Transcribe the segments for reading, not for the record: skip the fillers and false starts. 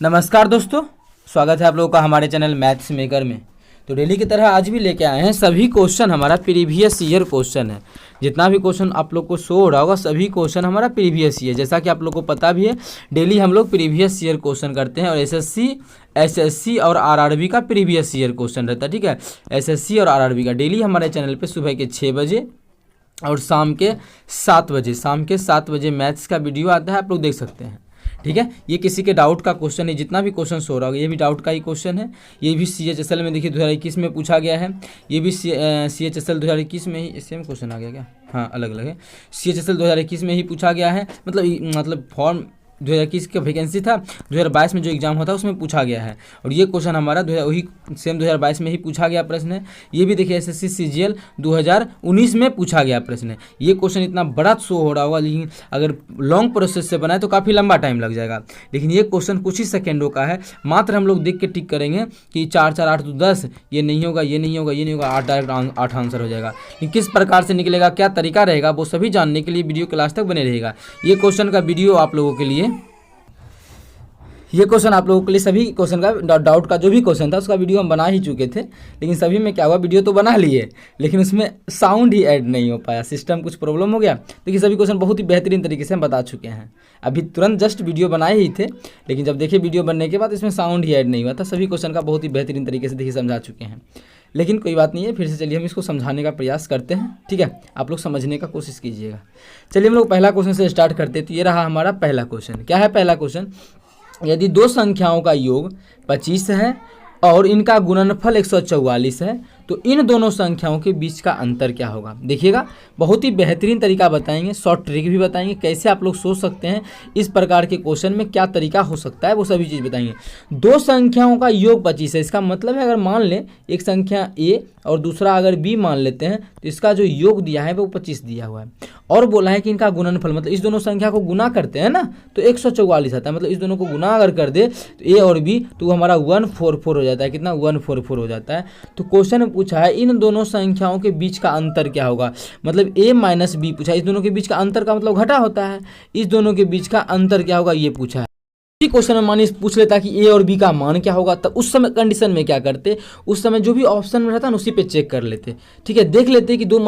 नमस्कार दोस्तों, स्वागत है आप लोगों का हमारे चैनल मैथ्स मेकर में। तो डेली की तरह आज भी लेके आए हैं सभी क्वेश्चन हमारा प्रीवियस ईयर क्वेश्चन है। जितना भी क्वेश्चन आप लोग को शो हो रहा होगा सभी क्वेश्चन हमारा प्रीवियस ईयर, जैसा कि आप लोग को पता भी है डेली हम लोग प्रीवियस ईयर क्वेश्चन करते हैं और एसएससी और आरआरबी का प्रीवियस ईयर क्वेश्चन रहता है। ठीक है, एसएससी और आरआरबी का डेली हमारे चैनल पर सुबह के 6 बजे और शाम के 7 बजे मैथ्स का वीडियो आता है, आप लोग देख सकते हैं। ठीक है, ये किसी के डाउट का क्वेश्चन है, जितना भी क्वेश्चन हो रहा होगा ये भी डाउट का ही क्वेश्चन है। ये भी CHSL में देखिए 2021 में पूछा गया है। ये भी CHSL 2021 में ही सेम क्वेश्चन आ गया क्या? हाँ, अलग अलग है। CHSL 2021 में ही पूछा गया है, मतलब फॉर्म 2021 का वैकेंसी था, 2022 में जो एग्जाम होता है उसमें पूछा गया है। और ये क्वेश्चन हमारा वही सेम 2022 में ही पूछा गया प्रश्न है। ये भी देखिए SSC CGL 2019 में पूछा गया प्रश्न है। ये क्वेश्चन इतना बड़ा शो हो रहा होगा, लेकिन अगर लॉन्ग प्रोसेस से बनाए तो काफ़ी लंबा टाइम लग जाएगा। लेकिन ये क्वेश्चन कुछ ही सेकेंडों का है, मात्र हम लोग देख के टिक करेंगे कि 4 4 8 2 10, ये नहीं होगा, ये नहीं होगा, ये नहीं होगा, 8 डायरेक्ट 8 आंसर हो जाएगा। लेकिन किस प्रकार से निकलेगा, क्या तरीका रहेगा, वो सभी जानने के लिए वीडियो क्लास तक बने रहेगा। ये क्वेश्चन का वीडियो आप लोगों के लिए, ये क्वेश्चन आप लोगों के लिए सभी क्वेश्चन का डाउट का जो भी क्वेश्चन था उसका वीडियो हम बना ही चुके थे। लेकिन सभी में क्या हुआ, वीडियो तो बना लिए लेकिन उसमें साउंड ही ऐड नहीं हो पाया, सिस्टम कुछ प्रॉब्लम हो गया। देखिए सभी क्वेश्चन बहुत ही बेहतरीन तरीके से हम बता चुके हैं। अभी तुरंत जस्ट वीडियो बनाए ही थे, लेकिन जब देखिए वीडियो बनने के बाद इसमें साउंड ही ऐड नहीं हुआ था। सभी क्वेश्चन का बहुत ही बेहतरीन तरीके से देखिए समझा चुके हैं। लेकिन कोई बात नहीं है, फिर से चलिए हम इसको समझाने का प्रयास करते हैं। ठीक है, आप लोग समझने का कोशिश कीजिएगा। चलिए हम लोग पहला क्वेश्चन से स्टार्ट करते हैं। तो ये रहा हमारा पहला क्वेश्चन। क्या है पहला क्वेश्चन? यदि दो संख्याओं का योग 25 है और इनका गुणनफल 144 है तो इन दोनों संख्याओं के बीच का अंतर क्या होगा? देखिएगा, बहुत ही बेहतरीन तरीका बताएंगे, शॉर्ट ट्रिक भी बताएंगे, कैसे आप लोग सोच सकते हैं इस प्रकार के क्वेश्चन में, क्या तरीका हो सकता है, वो सभी चीज़ बताएंगे। दो संख्याओं का योग 25 है, इसका मतलब है अगर मान लें एक संख्या A और दूसरा अगर B मान लेते हैं तो इसका जो योग दिया है वो 25 दिया हुआ है। और बोला है कि इनका गुणनफल, मतलब इस दोनों संख्या को गुना करते हैं ना तो 144 आता है। मतलब इस दोनों को गुना अगर कर दे तो A और B तो हमारा 144 हो जाता है। कितना? 144 हो जाता है। तो क्वेश्चन पूछा है इन दोनों संख्याओं के बीच का अंतर क्या होगा, मतलब A माइनस B पूछा है। इस दोनों के बीच का अंतर का मतलब घटा होता है, इस दोनों के बीच का अंतर क्या होगा ये पूछा है। क्वेश्चन में मानिए पूछ लेता कि A और B का मान क्या होगा, तब उस समय कंडीशन में क्या करते, उस समय जो भी ऑप्शन में रहता है ना उसी पे चेक कर लेते। ठीक है, देख लेते कि दो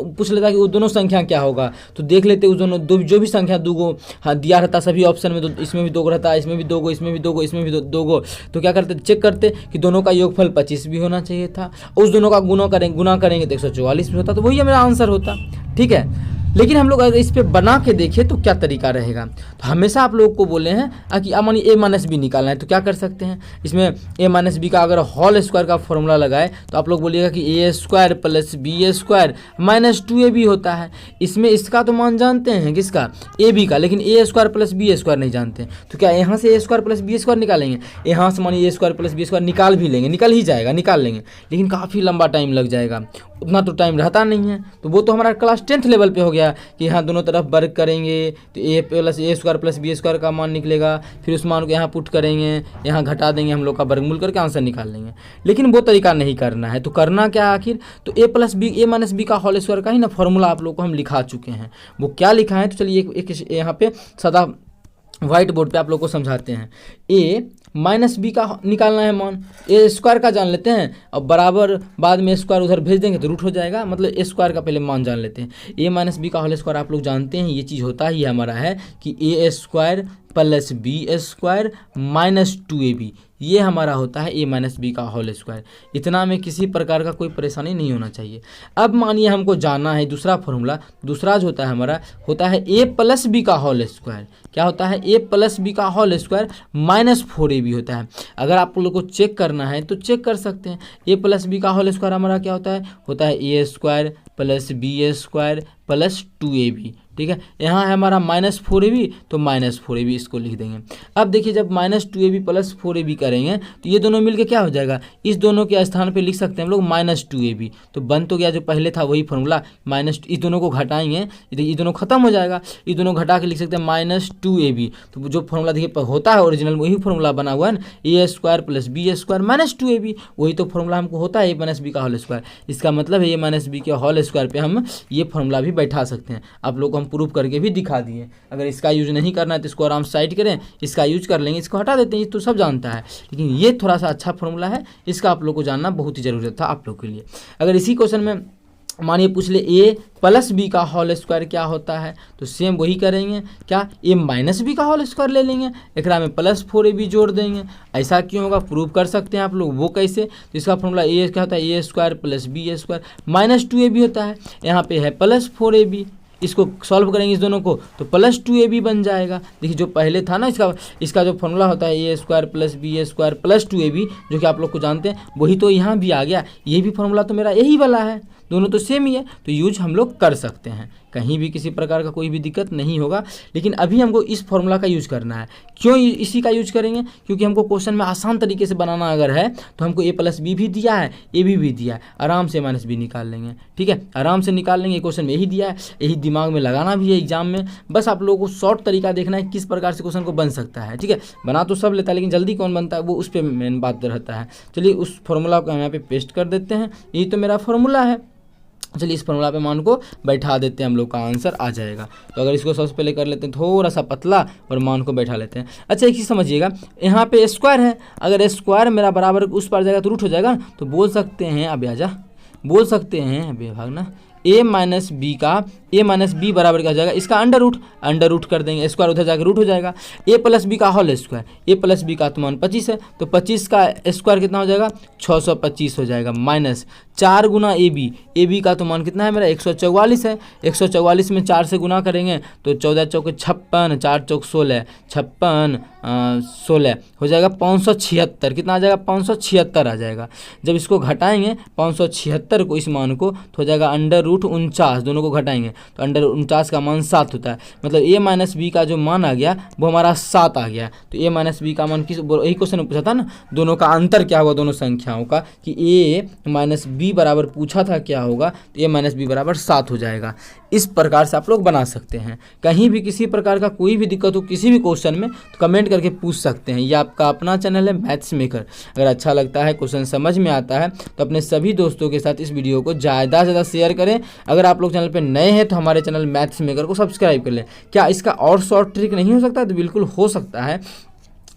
पूछ लेता कि वो दोनों संख्या क्या होगा, तो देख लेते उस दोनों जो भी संख्या दो गो दिया रहता सभी ऑप्शन में, तो इसमें भी 2 रहता है, इसमें भी 2 गो, इसमें भी 2 गो, इसमें भी 2 गो, तो क्या करते चेक करते कि दोनों का योगफल 25 भी होना चाहिए था। उस दोनों का गुना करेंगे तो 144 भी होता, तो वही मेरा आंसर होता। ठीक है, लेकिन हम लोग अगर इस पे बना के देखें तो क्या तरीका रहेगा, तो हमेशा आप लोगों को बोले हैं कि मानिए A माइनस बी निकालना है तो क्या कर सकते हैं, इसमें A माइनस बी का अगर होल स्क्वायर का फॉर्मूला लगाए तो आप लोग बोलिएगा कि A square plus B square minus 2AB होता है। इसमें इसका तो मान जानते हैं किसका, AB का, लेकिन A square plus B square नहीं जानते हैं। तो क्या यहाँ से A square plus B square निकालेंगे, यहाँ से मानिए A square plus B square निकाल भी लेंगे, निकल ही जाएगा, निकाल लेंगे, लेकिन काफ़ी लंबा टाइम लग जाएगा, उतना तो टाइम रहता नहीं है। तो वो तो हमारा क्लास 10th लेवल पे हो गया कि यहाँ दोनों तरफ वर्ग करेंगे तो A square plus B square का मान निकलेगा, फिर उस मान को यहाँ पुट करेंगे, यहाँ घटा देंगे, हम लोग का वर्गमूल करके आंसर निकाल लेंगे। लेकिन वो तरीका नहीं करना है, तो करना क्या आखिर, तो A माइनस बी का होल स्क्वायर का ही ना फॉर्मूला आप लोग को हम लिखा चुके हैं। वो क्या लिखा है तो चलिए एक यहाँ पे सदा व्हाइट बोर्ड पे आप लोग को समझाते हैं। A माइनस बी का निकालना है मान, A स्क्वायर का जान लेते हैं और बराबर बाद में स्क्वायर उधर भेज देंगे तो रूट हो जाएगा, मतलब A स्क्वायर का पहले मान जान लेते हैं। A माइनस बी का होल स्क्वायर आप लोग जानते हैं, ये चीज़ होता ही हमारा है कि A square plus B square minus 2AB, ये हमारा होता है A माइनस बी का होल स्क्वायर। इतना में किसी प्रकार का कोई परेशानी नहीं होना चाहिए। अब मानिए हमको जानना है दूसरा फॉर्मूला, दूसरा जो होता है हमारा होता है A प्लस बी का होल स्क्वायर। क्या होता है? A प्लस बी का होल स्क्वायर माइनस 4AB होता है। अगर आप लोग को चेक करना है तो चेक कर सकते हैं। A प्लस बी का होल स्क्वायर हमारा क्या होता है A square plus B square plus 2AB। ठीक है, यहाँ है हमारा माइनस 4AB, तो माइनस 4AB इसको लिख देंगे। अब देखिए जब माइनस 2AB प्लस 4AB करेंगे तो ये दोनों मिलके क्या हो जाएगा, इस दोनों के स्थान पे लिख सकते हैं हम लोग माइनस 2AB, तो बन तो गया जो पहले था वही फॉर्मूला, माइनस इस दोनों को घटाएंगे ये दोनों खत्म हो जाएगा, इस दोनों घटा के लिख सकते हैं माइनस 2AB। तो जो फॉर्मूला देखिए होता है ओरिजिनल वही फॉर्मूला बना हुआ है ना, A square plus B square minus 2AB, वही तो फॉर्मूला हमको होता है A माइनस बी का होल स्क्वायर। इसका मतलब है A माइनस बी के होल स्क्वायर पे हम ये फॉर्मूला भी बैठा सकते हैं। आप लोग को हम प्रूफ करके भी दिखा दिए। अगर इसका यूज नहीं करना है तो इसको आराम से साइड करें, इसका यूज कर लेंगे, इसको हटा देते हैं, ये तो सब जानता है। लेकिन ये थोड़ा सा अच्छा फॉर्मूला है, इसका आप लोग को जानना बहुत ही ज़रूरी था आप लोग के लिए। अगर इसी क्वेश्चन में मानिए पूछ ले ए प्लस बी का होल स्क्वायर क्या होता है, तो सेम वही करेंगे, क्या ए माइनस बी का होल स्क्वायर ले लेंगे, एकरा में प्लस 4ab जोड़ देंगे। ऐसा क्यों होगा, प्रूव कर सकते हैं आप लोग, वो कैसे, तो इसका फॉर्मूला ए क्या होता है, A square plus B square minus 2ab होता है, यहाँ पे है प्लस 4ab, इसको सॉल्व करेंगे इस दोनों को तो प्लस 2ab बन जाएगा। देखिए जो पहले था ना इसका जो फॉर्मूला होता है A square plus B square plus 2ab, जो कि आप लोग को जानते हैं, वही तो यहाँ भी आ गया। ये भी फॉर्मूला तो मेरा यही वाला है, दोनों तो सेम ही है, तो यूज हम लोग कर सकते हैं, कहीं भी किसी प्रकार का कोई भी दिक्कत नहीं होगा। लेकिन अभी हमको इस फॉर्मूला का यूज करना है। क्यों इसी का यूज करेंगे, क्योंकि हमको क्वेश्चन में आसान तरीके से बनाना अगर है तो हमको ए प्लस बी भी दिया है, ए भी दिया है, आराम से माइनस बी निकाल लेंगे। ठीक है, आराम से निकाल लेंगे, क्वेश्चन में यही दिया है, यही दिमाग में लगाना भी है एग्जाम में। बस आप लोगों को शॉर्ट तरीका देखना है किस प्रकार से क्वेश्चन को बन सकता है। ठीक है, बना तो सब लेता है लेकिन जल्दी कौन बनता है, वो उस पर मेन बात रहता है। चलिए उस फॉर्मूला को हम यहाँ पे पेस्ट कर देते हैं, यही तो मेरा फॉर्मूला है। चलिए इस फॉर्मूला पे मान को बैठा देते हैं, हम लोग का आंसर आ जाएगा। तो अगर इसको सबसे पहले कर लेते हैं थोड़ा सा पतला और मान को बैठा लेते हैं। अच्छा एक चीज़ समझिएगा, यहाँ पे स्क्वायर है, अगर स्क्वायर मेरा बराबर उस पर जाएगा तो रूट हो जाएगा, तो बोल सकते हैं अभी आजा, बोल सकते हैं अभी भागना, ए माइनस बी बराबर क्या हो जाएगा, इसका अंडर रूट कर देंगे, स्क्वायर उधर जाकर रूट हो जाएगा। ए प्लस बी का होल स्क्वायर, ए प्लस बी का तो मान 25 है, तो 25 का स्क्वायर कितना हो जाएगा, 625 हो जाएगा, माइनस 4 गुना ए बी का तो मान कितना है मेरा 144 है, 144 में 4 से गुना करेंगे तो 14 चौके 56, 4 चौक 16, 56 16 हो जाएगा 576, कितना आ जाएगा 576 आ जाएगा। जब इसको घटाएंगे 576 को इस मान को तो हो जाएगा अंडर रूट 49, दोनों को घटाएंगे तो अंडर 49 का मान 7 होता है, मतलब ए माइनस बी का जो मान आ गया वो हमारा 7 आ गया। तो ए माइनस बी का मान किस, यही क्वेश्चन में पूछा था ना, दोनों का अंतर क्या होगा दोनों संख्याओं का, कि ए माइनस बी बराबर पूछा था क्या होगा, तो ए माइनस बी बराबर 7 हो जाएगा। इस प्रकार से आप लोग बना सकते हैं। कहीं भी किसी प्रकार का कोई भी दिक्कत हो किसी भी क्वेश्चन में तो कमेंट करके पूछ सकते हैं। ये आपका अपना चैनल है मैथ्स मेकर। अगर अच्छा लगता है, क्वेश्चन समझ में आता है तो अपने सभी दोस्तों के साथ इस वीडियो को ज़्यादा से ज़्यादा शेयर करें। अगर आप लोग चैनल पर नए हैं तो हमारे चैनल मैथ्स मेकर को सब्सक्राइब कर लें। क्या इसका और शॉर्ट ट्रिक नहीं हो सकता, तो बिल्कुल हो सकता है।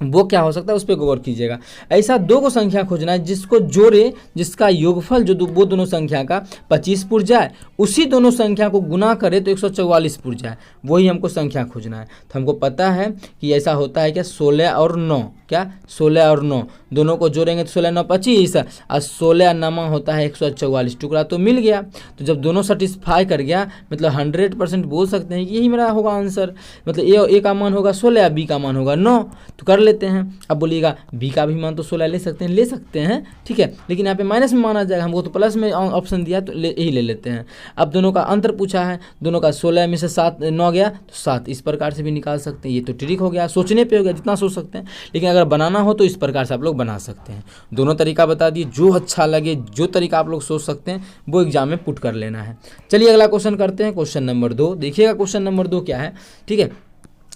वो क्या हो सकता है उस पर गौर कीजिएगा। ऐसा दो को संख्या खोजना है जिसको जोड़े, जिसका योगफल जो वो दोनों संख्या का 25 पुर जाए, उसी दोनों संख्या को गुना करे तो 144 पुर जाए, वही हमको संख्या खोजना है। तो हमको पता है कि ऐसा होता है क्या, 16 और 9, क्या 16 और 9 दोनों को जोड़ेंगे तो 16 9 25 और 16 9 होता है 144, टुकड़ा तो मिल गया। तो जब दोनों सेटिस्फाई कर गया, मतलब 100% बोल सकते हैं कि यही मेरा होगा आंसर। मतलब ए का मान होगा 16, बी का मान होगा 9, तो कर लेते हैं। अब बोलिएगा बी का भी मान तो 16 ले सकते हैं, ठीक है, लेकिन यहाँ पे माइनस में माना जाएगा, हमको तो प्लस में ऑप्शन दिया तो यही ले लेते हैं। अब दोनों का अंतर पूछा है, दोनों का 16 में से 7 9 गया तो 7, इस प्रकार से भी निकाल सकते हैं। ये तो ट्रिक हो गया, सोचने पे हो गया, जितना सोच सकते हैं। लेकिन अगर बनाना हो तो इस प्रकार से आप लोग बना सकते हैं। दोनों तरीका बता दिए, जो अच्छा लगे, जो तरीका आप लोग सोच सकते हैं वो एग्जाम में पुट कर लेना है। चलिए अगला क्वेश्चन करते हैं, क्वेश्चन नंबर 2। देखिएगा क्वेश्चन नंबर 2 क्या है, ठीक है।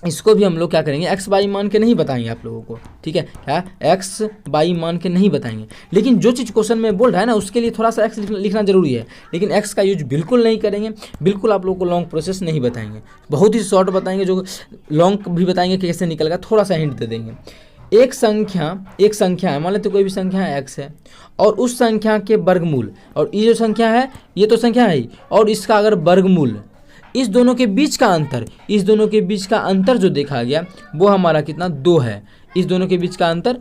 इसको भी हम लोग क्या करेंगे, एक्स बाई मान के नहीं बताएंगे आप लोगों को, ठीक है, क्या एक्स बाई मान के नहीं बताएंगे। लेकिन जो चीज़ क्वेश्चन में बोल रहा है ना उसके लिए थोड़ा सा एक्स लिखना जरूरी है, लेकिन एक्स का यूज बिल्कुल नहीं करेंगे। बिल्कुल आप लोगों को लॉन्ग प्रोसेस नहीं बताएंगे, बहुत ही शॉर्ट बताएंगे। जो लॉन्ग भी बताएंगे कि कैसे निकलेगा, थोड़ा सा हिंट दे देंगे। एक संख्या है, मान लेते कोई भी संख्या है एक्स है, और उस संख्या के वर्गमूल, और ये जो संख्या है ये तो संख्या है ही, और इसका अगर वर्गमूल, इस दोनों के बीच का अंतर जो देखा गया वो हमारा कितना 2 है। इस दोनों के बीच का अंतर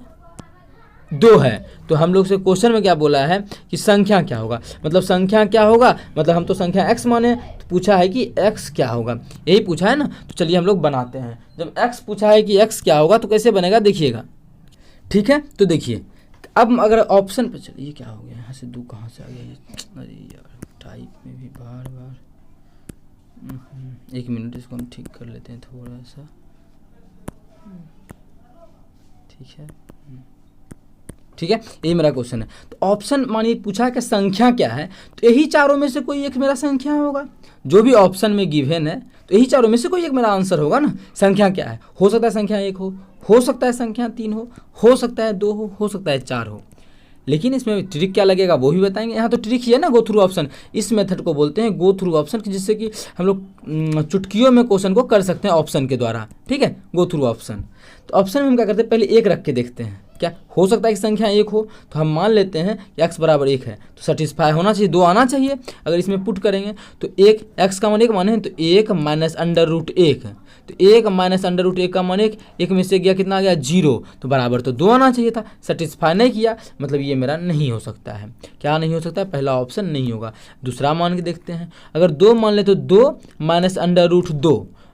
2 है। तो हम लोग से क्वेश्चन में क्या बोला है कि संख्या क्या होगा, मतलब संख्या क्या होगा, मतलब हम तो संख्या x माने, तो पूछा है कि x क्या होगा, यही पूछा है ना। तो चलिए हम लोग बनाते हैं। जब x पूछा है कि x क्या होगा तो कैसे बनेगा देखिएगा, ठीक है। तो देखिए अब अगर ऑप्शन पर चलिए, क्या हो गया, यहाँ से 2 कहाँ से आ गया, अरे यार टाइप में भी बार बार, 1 मिनट इसको हम ठीक कर लेते हैं थोड़ा सा, ठीक है। यही मेरा क्वेश्चन है। तो ऑप्शन मानिए पूछा है कि संख्या क्या है, तो यही चारों में से कोई एक मेरा संख्या होगा। जो भी ऑप्शन में गिवन है तो यही चारों में से कोई एक मेरा आंसर होगा ना। संख्या क्या है, हो सकता है संख्या 1 हो सकता है संख्या 3 हो सकता है 2 हो सकता है 4 हो। लेकिन इसमें ट्रिक क्या लगेगा वो भी बताएंगे। यहाँ तो ट्रिक ही है ना, गो थ्रू ऑप्शन। इस मेथड को बोलते हैं गो थ्रू ऑप्शन, जिससे कि हम लोग चुटकियों में क्वेश्चन को कर सकते हैं ऑप्शन के द्वारा, ठीक है, गो थ्रू ऑप्शन। तो ऑप्शन में हम क्या करते हैं, पहले एक रख के देखते हैं, क्या हो सकता है कि संख्या एक हो, तो हम मान लेते हैं कि x बराबर 1 है, तो सेटिस्फाई होना चाहिए, 2 आना चाहिए। अगर इसमें पुट करेंगे तो एक x का मान 1 माने तो 1 माइनस अंडर रूट 1, तो 1 माइनस अंडर रूट 1 का मान 1 में से गया कितना आ गया 0, तो बराबर तो 2 आना चाहिए था, सेटिस्फाई नहीं किया, मतलब ये मेरा नहीं हो सकता है। क्या नहीं हो सकता है, पहला ऑप्शन नहीं होगा। दूसरा मान के देखते हैं, अगर 2 मान ले तो 2 माइनस अंडर रूट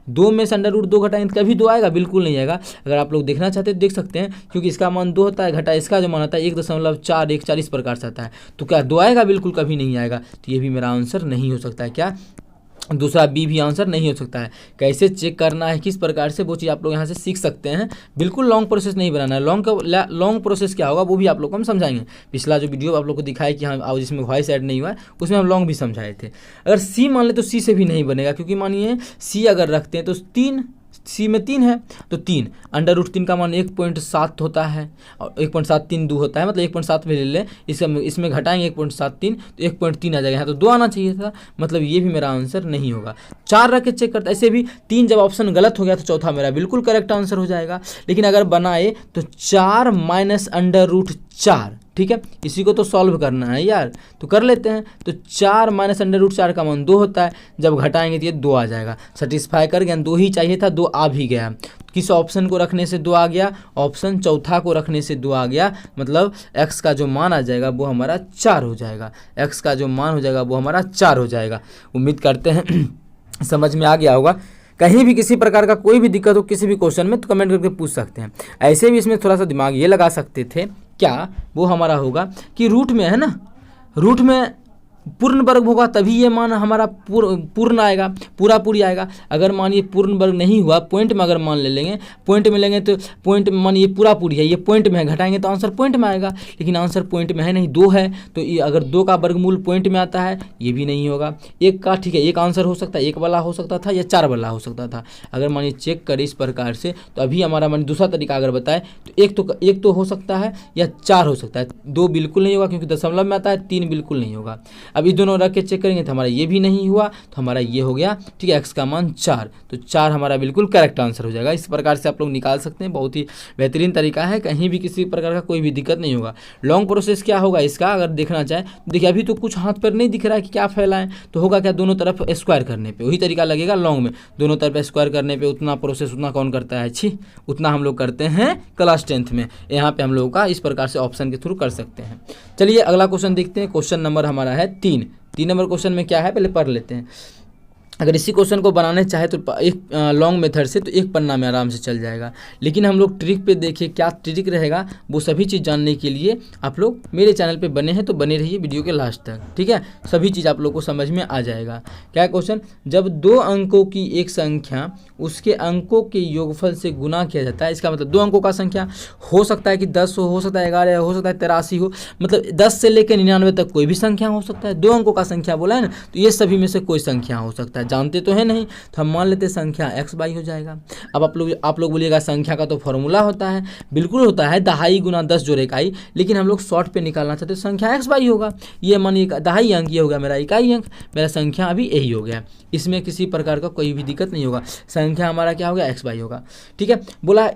2 में से अंडर रूट 2 घटाएंगे तो कभी 2 आएगा, बिल्कुल नहीं आएगा। अगर आप लोग देखना चाहते हैं तो देख सकते हैं, क्योंकि इसका मान 2 होता है, घटा इसका जो मान आता है 1.41 इस प्रकार से आता है, तो क्या 2 आएगा, बिल्कुल कभी नहीं आएगा। तो ये भी मेरा आंसर नहीं हो सकता है। क्या दूसरा बी भी आंसर नहीं हो सकता है। कैसे चेक करना है, किस प्रकार से, वो चीज़ आप लोग यहाँ से सीख सकते हैं। बिल्कुल लॉन्ग प्रोसेस नहीं बनाना है। लॉन्ग प्रोसेस क्या होगा वो भी आप लोग को हम समझाएंगे। पिछला जो वीडियो आप लोग को दिखाया कि हाँ जिसमें वॉइस ऐड नहीं हुआ है उसमें हम लॉन्ग भी समझाए थे। अगर सी मान ले तो सी से भी नहीं बनेगा, क्योंकि मानिए सी अगर रखते हैं तो 3, सी में 3 है तो 3 अंडर रूट 3 का मान 1.7 होता है और 1.732 होता है, मतलब 1.7 में ले लें, इसमें घटाएंगे 1.73 तो 1.3 आ जाएगा। यहाँ तो 2 आना चाहिए था, मतलब ये भी मेरा आंसर नहीं होगा। 4 रख के चेक करते, ऐसे भी 3 जब ऑप्शन गलत हो गया तो चौथा मेरा बिल्कुल करेक्ट आंसर हो जाएगा। लेकिन अगर बनाए तो 4 माइनस अंडर रूट 4, ठीक है, इसी को तो सॉल्व करना है यार, तो कर लेते हैं। तो 4 माइनस अंडर रूट 4 का मान 2 होता है, जब घटाएंगे तो ये 2 आ जाएगा। सेटिस्फाई कर गया, 2 ही चाहिए था, 2 आ भी गया। किस ऑप्शन को रखने से 2 आ गया, ऑप्शन चौथा को रखने से 2 आ गया, मतलब x का जो मान आ जाएगा वो हमारा 4 हो जाएगा। x का जो मान हो जाएगा वो हमारा 4 हो जाएगा। उम्मीद करते हैं समझ में आ गया होगा। कहीं भी किसी प्रकार का कोई भी दिक्कत हो किसी भी क्वेश्चन में तो कमेंट करके पूछ सकते हैं। ऐसे भी इसमें थोड़ा सा दिमाग ये लगा सकते थे, क्या वो हमारा होगा कि रूट में है ना, रूट में पूर्ण वर्ग होगा तभी ये मान हमारा पूर्ण आएगा, पूरी आएगा। अगर मानिए पूर्ण वर्ग नहीं हुआ, पॉइंट में अगर मान ले लेंगे, पॉइंट में लेंगे तो पॉइंट में मानिए पूरी है, ये पॉइंट में है, घटाएंगे तो आंसर पॉइंट में आएगा। लेकिन आंसर पॉइंट में है नहीं, 2 है, तो ये अगर 2 का वर्गमूल पॉइंट में आता है ये भी नहीं होगा। 1 का ठीक है, एक आंसर हो सकता है, 1 वाला हो सकता था या 4 वाला हो सकता था। अगर मानिए चेक करें इस प्रकार से तो अभी हमारा मानिए दूसरा तरीका अगर बताए तो एक तो हो सकता है या 4 हो सकता है, 2 बिल्कुल नहीं होगा क्योंकि दशमलव में आता है, 3 बिल्कुल नहीं होगा। अब ये दोनों रख के चेक करेंगे तो हमारा ये भी नहीं हुआ, तो हमारा ये हो गया, ठीक है, x का मान 4, तो 4 हमारा बिल्कुल करेक्ट आंसर हो जाएगा। इस प्रकार से आप लोग निकाल सकते हैं, बहुत ही बेहतरीन तरीका है, कहीं भी किसी प्रकार का कोई भी दिक्कत नहीं होगा। लॉन्ग प्रोसेस क्या होगा इसका अगर देखना चाहे, देखिए अभी तो कुछ हाथ पर नहीं दिख रहा है कि क्या फैलाएं, तो होगा क्या, दोनों तरफ स्क्वायर करने पे वही तरीका लगेगा। लॉन्ग में दोनों तरफ स्क्वायर करने पे उतना प्रोसेस उतना कौन करता है, छी, उतना हम लोग करते हैं क्लास 10th में। यहाँ पे हम लोगों का इस प्रकार से ऑप्शन के थ्रू कर सकते हैं। चलिए अगला क्वेश्चन देखते हैं। क्वेश्चन नंबर हमारा है 3 नंबर क्वेश्चन में क्या है पहले पढ़ लेते हैं। अगर इसी क्वेश्चन को बनाने चाहे तो एक लॉन्ग मेथड से तो एक पन्ना में आराम से चल जाएगा। लेकिन हम लोग ट्रिक पे देखिए क्या ट्रिक रहेगा, वो सभी चीज़ जानने के लिए आप लोग मेरे चैनल पे बने हैं तो बने रहिए वीडियो के लास्ट तक, ठीक है, सभी चीज़ आप लोग को समझ में आ जाएगा। क्या क्वेश्चन, जब 2 अंकों की एक संख्या उसके अंकों के योगफल से गुना किया जाता है, इसका मतलब 2 अंकों का संख्या हो सकता है कि 10 हो सकता है 11 हो सकता है 83 हो, मतलब 10 से लेकर 99 तक कोई भी संख्या हो सकता है। 2 अंकों का संख्या बोला है ना, तो ये सभी में से कोई संख्या हो सकता है, जानते तो है नहीं, तो हम मान लेते हैं संख्या x बाई हो जाएगा। अब आप लोग बोलिएगा संख्या का तो फॉर्मूला होता है, बिल्कुल होता है, दहाई गुना 10 जोड़ इकाई, लेकिन हम लोग शॉर्ट पे निकालना चाहते हैं, संख्या x बाई होगा। ये मानिए दहाई अंक, ये हो गया मेरा इकाई अंक, मेरा संख्या अभी यही हो गया, इसमें किसी प्रकार का कोई भी दिक्कत नहीं होगा। संख्या हमारा क्या हो गया, x बाई होगा, ठीक है। बोला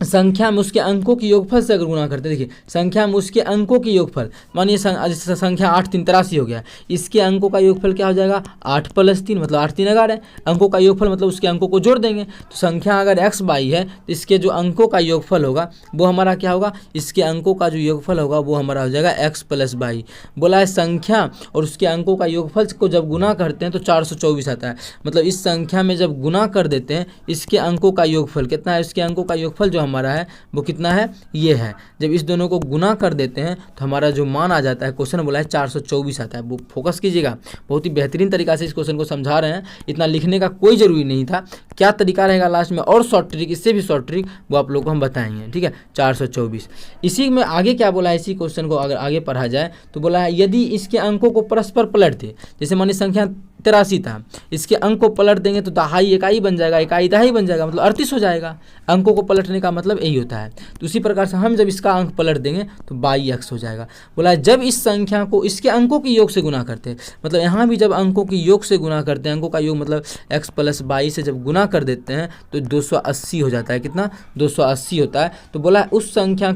संख्या में उसके अंकों के योगफल से अगर गुना करते, देखिए संख्या में उसके अंकों के योगफल, मानिए संख्या 8 3 83 हो गया, इसके अंकों का योगफल क्या हो जाएगा 8 + 3, मतलब 8 3 11 अंकों का योगफल, मतलब उसके अंकों को जोड़ देंगे। तो संख्या अगर x बाई है तो इसके जो अंकों का योगफल होगा वो हमारा क्या होगा, इसके अंकों का जो योगफल होगा वो हमारा हो जाएगा x + बाई। बोला है संख्या और उसके अंकों का योगफल को जब गुना करते हैं तो 424 आता है, मतलब इस संख्या में जब गुना कर देते हैं इसके अंकों का योगफल कितना है, इसके अंकों का योगफल जो हमारा है वो कितना है, ये है। जब इस दोनों को गुना कर देते हैं तो हमारा जो मान आ जाता है, क्वेश्चन बोला है 424 आता है। वो फोकस कीजिएगा, बहुत ही बेहतरीन तरीका से इस क्वेश्चन को समझा रहे हैं, इतना लिखने का कोई ज़रूरी नहीं था। क्या तरीका रहेगा लास्ट में और शॉर्ट ट्रिक, इससे भी शॉर्ट ट्रिक वो आप लोग को हम बताएंगे, ठीक है। 424 इसी में आगे क्या बोला है, इसी क्वेश्चन को अगर आगे पढ़ा जाए तो बोला है यदि इसके अंकों को परस्पर पलट दे, जैसे मानिए संख्या 83 था। इसके अंक को पलट देंगे तो दहाई इकाई बन जाएगा, इकाई दहाई बन जाएगा, मतलब 38 हो जाएगा। अंकों को पलटने का मतलब यही होता है। तो उसी प्रकार से हम जब इसका अंक पलट देंगे तो 22x हो जाएगा। बोला जब इस संख्या को इसके अंकों के योग से गुना करते हैं, मतलब यहाँ भी जब अंकों के योग से गुना करते हैं, अंकों का योग मतलब x + 22 से जब गुना कर देते हैं तो 280 हो जाता है। कितना? 280 होता है। तो बोला उस संख्या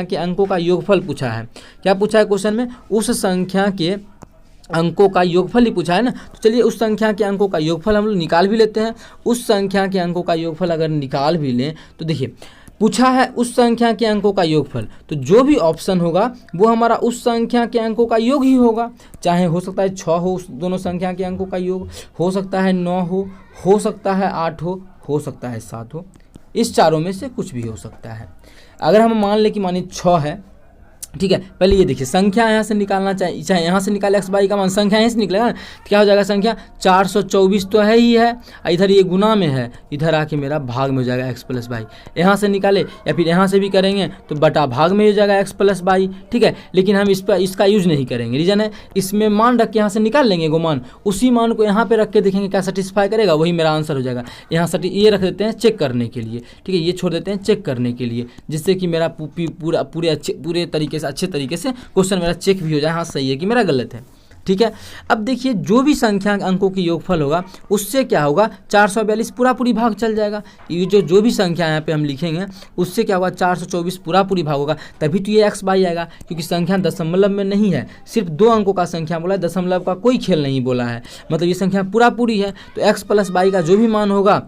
के अंकों का योगफल पूछा है। क्या पूछा है क्वेश्चन में? उस संख्या के अंकों का योगफल ही पूछा है ना। तो चलिए उस संख्या के अंकों का योगफल हम लोग निकाल भी लेते हैं। उस संख्या के अंकों का योगफल अगर निकाल भी लें तो देखिए पूछा है उस संख्या के अंकों का योगफल, तो जो भी ऑप्शन होगा वो हमारा उस संख्या के अंकों का योग ही होगा। चाहे हो सकता है 6 हो, दोनों संख्या के अंकों का योग हो सकता है 9 हो सकता है 8 हो सकता है 7 हो। इस चारों में से कुछ भी हो सकता है। अगर हम मान लें कि मानिए 6 है, ठीक है। पहले ये देखिए संख्या यहाँ से निकालना चाहिए, चाहे यहाँ से निकाले x/y का मान, संख्या यहाँ से निकलेगा ना, तो क्या हो जाएगा? संख्या 424 तो है ही है, इधर ये गुना में है, इधर आके मेरा भाग में हो जाएगा x + y। यहाँ से निकाले या फिर यहाँ से भी करेंगे तो बटा भाग में हो जाएगा x + y, ठीक है। लेकिन हम इसका यूज नहीं करेंगे। रीजन है इसमें मान रख के यहाँ से निकाल लेंगे मान, उसी मान को यहाँ पे रख के देखेंगे क्या सेटिस्फाई करेगा, वही मेरा आंसर हो जाएगा। यहाँ ये रख देते हैं चेक करने के लिए, ठीक है, ये छोड़ देते हैं चेक करने के लिए, जिससे कि मेरा पूरे तरीके से अच्छे तरीके से क्वेश्चन मेरा चेक भी हो जाए, हाँ सही है कि मेरा गलत है, ठीक है। अब देखिए जो भी संख्या अंकों की योगफल होगा उससे क्या होगा? 442 पूरी भाग चल जाएगा। ये जो भी संख्या यहाँ पे हम लिखेंगे उससे क्या होगा? 424 पूरी भाग होगा, तभी तो ये x/y आएगा, क्योंकि संख्या दशमलव में नहीं है, सिर्फ 2 अंकों का संख्या बोला है, दशमलव का कोई खेल नहीं बोला है, मतलब ये संख्या पूरी है। तो x + y का जो भी मान होगा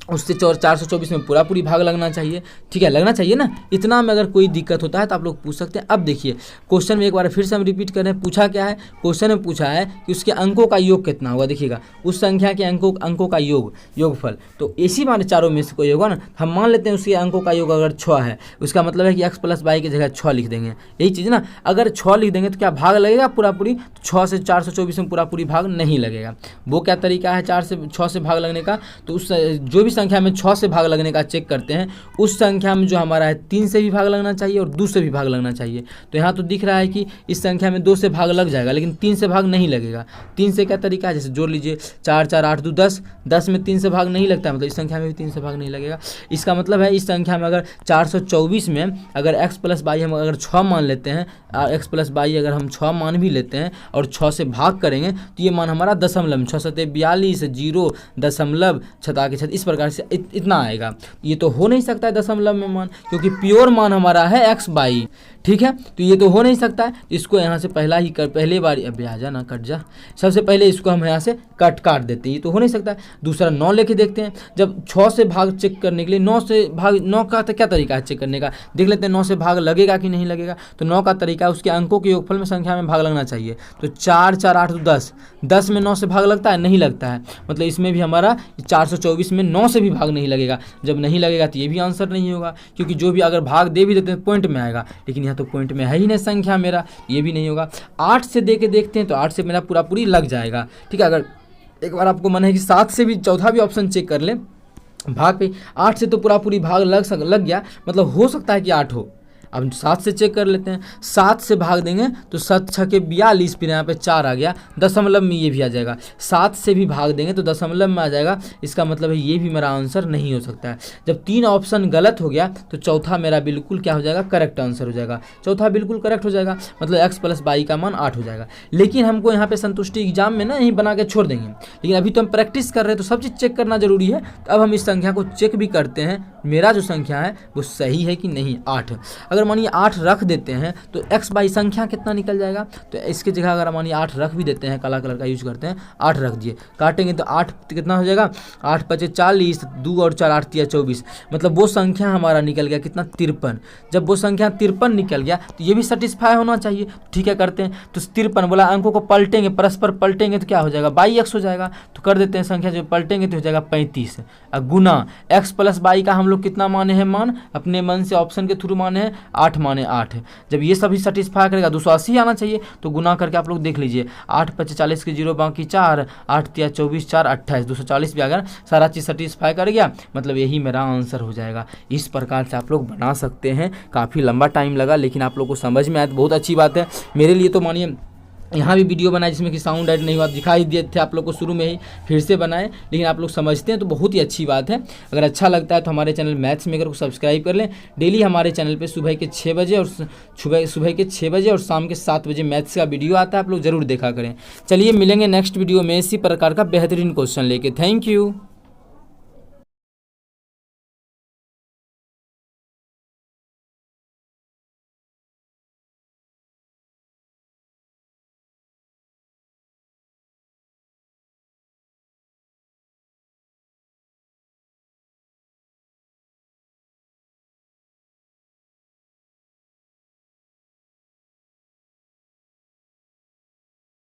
उससे 424 में पूरी भाग लगना चाहिए, ठीक है, लगना चाहिए ना। इतना में अगर कोई दिक्कत होता है तो आप लोग पूछ सकते हैं। अब देखिए क्वेश्चन में एक बार फिर से हम रिपीट कर रहे हैं, पूछा क्या है? क्वेश्चन में पूछा है कि उसके अंकों का योग कितना होगा। देखिएगा उस संख्या के अंकों का योगफल, तो इसी मान चारों में से कोई होगा ना। हम मान लेते हैं उसके अंकों का योग अगर 6 है, उसका मतलब है कि x + y की जगह 6 लिख देंगे, यही चीज़ ना। अगर 6 लिख देंगे तो क्या भाग लगेगा पूरी? तो 6 से 424 में पूरी भाग नहीं लगेगा। वो क्या तरीका है 6 से भाग लगने का? तो उस जो भी संख्या में 6 से भाग लगने का चेक करते हैं, उस संख्या में जो हमारा है 3 से भी भाग लगना चाहिए और 2 से भी भाग लगना चाहिए। तो यहाँ तो दिख रहा है कि इस संख्या में 2 से भाग लग जाएगा, लेकिन 3 से भाग नहीं लगेगा। 3 से क्या तरीका है? जैसे जोड़ लीजिए 4 4 8 2 10, 10 में 3 से भाग नहीं लगता, मतलब इस संख्या में भी 3 से भाग नहीं लगेगा। इसका मतलब है इस संख्या में अगर 424 में अगर x + y हम अगर 6 मान लेते हैं, x + y अगर हम 6 मान भी लेते हैं और 6 से भाग करेंगे तो ये मान हमारा दशमलव 6 × 42 0.6 इस प्रकार से इतना आएगा। ये तो हो नहीं सकता है दशमलव में मान, क्योंकि प्योर मान हमारा है x/y, ठीक है। तो ये तो हो नहीं सकता है, इसको यहाँ से पहले बार अभी आ जा ना, कट जा, सबसे पहले इसको हम यहाँ से काट देते हैं, ये तो हो नहीं सकता है। दूसरा 9 लेके देखते हैं, जब 6 से भाग चेक करने के लिए 9 का तो क्या तरीका है चेक करने का, देख लेते हैं 9 से भाग लगेगा कि नहीं लगेगा। तो 9 का तरीका है उसके अंकों के योगफल में संख्या में भाग लगना चाहिए। तो 4 4 8 10, 10 में 9 से भाग लगता है? नहीं लगता है, मतलब इसमें भी हमारा 424 में 9 से भी भाग नहीं लगेगा। जब नहीं लगेगा तो ये भी आंसर नहीं होगा, क्योंकि जो भी अगर भाग दे भी देते हैं पॉइंट में आएगा, लेकिन यहाँ तो पॉइंट में है ही नहीं संख्या मेरा, ये भी नहीं होगा। 8 से दे के देखते हैं तो 8 से मेरा पूरी लग जाएगा, ठीक है। अगर एक बार आपको मन है कि 7 से भी चौथा भी ऑप्शन चेक कर ले भाग पे, 8 से तो पूरी भाग लग गया, मतलब हो सकता है कि 8 हो। अब 7 से चेक कर लेते हैं, 7 से भाग देंगे तो 7 6 के 42, फिर यहाँ पे 4 आ गया, दशमलव में ये भी आ जाएगा। 7 से भी भाग देंगे तो दशमलव में आ जाएगा, इसका मतलब है ये भी मेरा आंसर नहीं हो सकता है। जब 3 ऑप्शन गलत हो गया तो चौथा मेरा बिल्कुल क्या हो जाएगा? करेक्ट आंसर हो जाएगा। चौथा बिल्कुल करेक्ट हो जाएगा, मतलब x + y का मान 8 हो जाएगा। लेकिन हमको यहाँ पे संतुष्टि एग्जाम में ना यहीं बना के छोड़ देंगे, लेकिन अभी तो हम प्रैक्टिस कर रहे हैं तो सब चीज़ चेक करना जरूरी है। तो अब हम इस संख्या को चेक भी करते हैं, मेरा जो संख्या है वो सही है कि नहीं। 8 अगर मानिए 8 रख देते हैं तो x/y संख्या कितना निकल जाएगा? तो इसकी जगह अगर मानिए 8 रख भी देते हैं, काला कलर का यूज करते हैं, 8 रख दिए, काटेंगे तो 8 कितना हो जाएगा? 8 × 5 = 40, 2 और 4 8 × 24, मतलब वो संख्या हमारा निकल गया कितना? 53। जब वो संख्या 53 निकल गया तो ये भी सेटिस्फाई होना चाहिए, ठीक है। करते हैं तो 53 बोला, अंकों को पलटेंगे, परस्पर पलटेंगे तो क्या हो जाएगा? 22x हो जाएगा। तो कर देते हैं संख्या जो पलटेंगे तो हो जाएगा 35 गुना x + y का हम लोग कितना माने हैं? मान अपने मन से ऑप्शन के थ्रू माने हैं 8 माने 8। जब ये सभी सेटिस्फाई करेगा 280 आना चाहिए, तो गुना करके आप लोग देख लीजिए, 8 × 5 = 40 के 0 बाकी 4, 8 × 24 4 28, 240 भी आ गया, सारा चीज़ सेटिस्फाई कर गया, मतलब यही मेरा आंसर हो जाएगा। इस प्रकार से आप लोग बना सकते हैं। काफ़ी लंबा टाइम लगा, लेकिन आप लोग को समझ में आया तो बहुत अच्छी बात है। मेरे लिए तो मानिए यहाँ भी वीडियो बनाए जिसमें कि साउंड ऐड नहीं हुआ, दिखाई दिए थे आप लोग को शुरू में ही, फिर से बनाए, लेकिन आप लोग समझते हैं तो बहुत ही अच्छी बात है। अगर अच्छा लगता है तो हमारे चैनल मैथ्स मेकर को सब्सक्राइब कर लें। डेली हमारे चैनल पे सुबह के 6 बजे और शाम के 7 बजे मैथ्स का वीडियो आता है, आप लोग ज़रूर देखा करें। चलिए मिलेंगे नेक्स्ट वीडियो में इसी प्रकार का बेहतरीन क्वेश्चन लेके। Thank you.